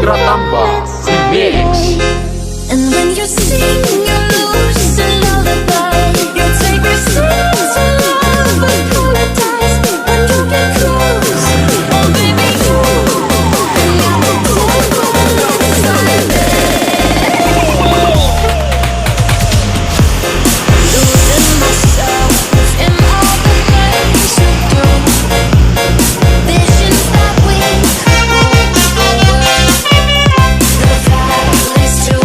Tambah Remix. And when you sing, you lose a lullaby. You take yourself to love and paradise. When you get close, oh baby, you and I'm the devil inside me. Losing myself in all the things you do. Visions that we could rule the world. The valleys to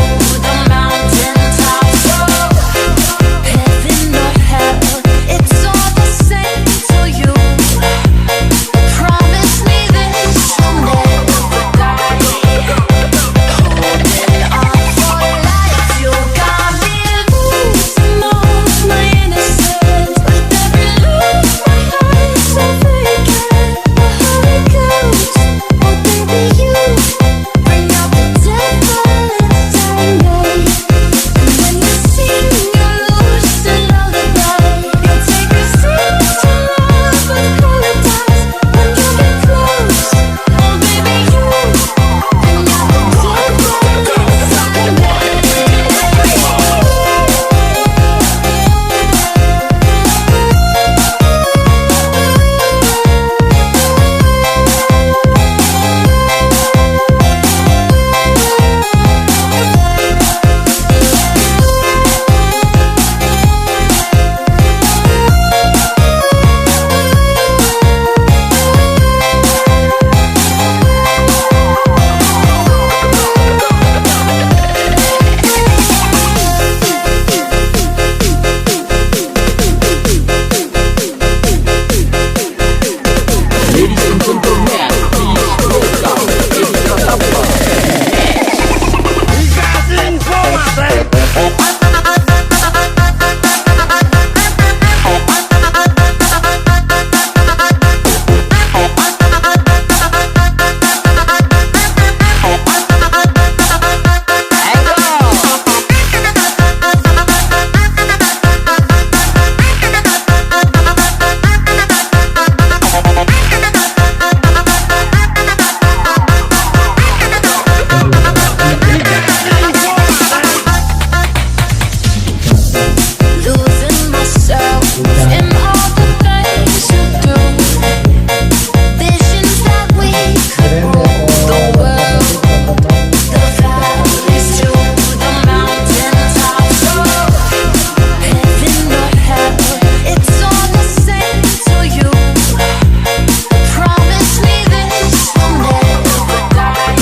the mountaintops. Oh, heaven or hell, it's all the same to you. Promise me this will never die. Holding on for life, you got me losing all my innocence. With every look, my eyes are vacant. How it goes, oh baby, you bring out the devil inside me. And when you sing, you lose a lullaby. You take yourself to love and paradise. When you get close, oh baby, you bring out the devil inside me. Ladies and gentlemen, please welcome Wisata Tambah Losing myself in all the things you do. Visions that we could rule the world. The valleys to the mountaintops. Oh, heaven or hell, it's all the same to you. Promise me this will never die.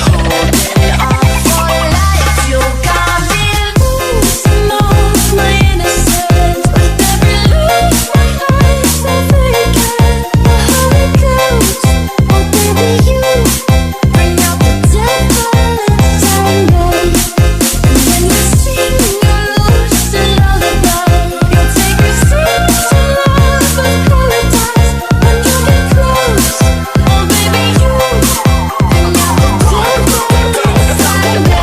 Holding on for life, you got me losing all my innocence. With every look, my eyes are vacant. How it goes, oh baby, you bring out the devil inside me. And when you sing, you lose a lullaby. You take yourself to love and paradise. When you get close, oh baby, you bring out the devil inside me.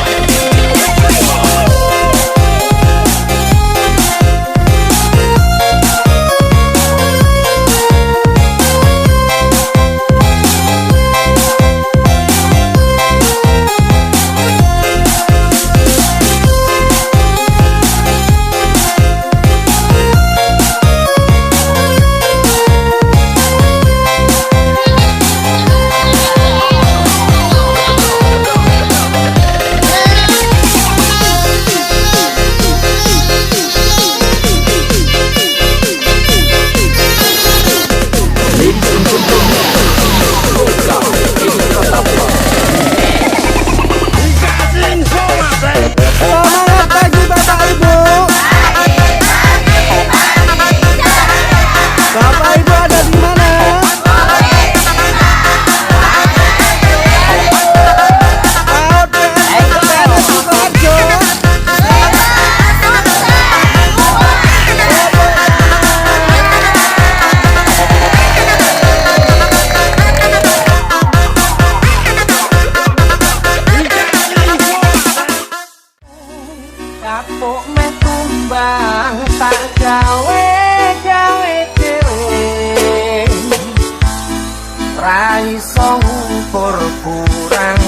Ladies and gentlemen, please welcome Wisata Tambah Selamat pagi Bapak Ibu. Bapak Ibu ada di mana? PAUD PNF Sukoharjo. Kapuk meh tumbang tak gawe dhewe ra iso ngukur kurang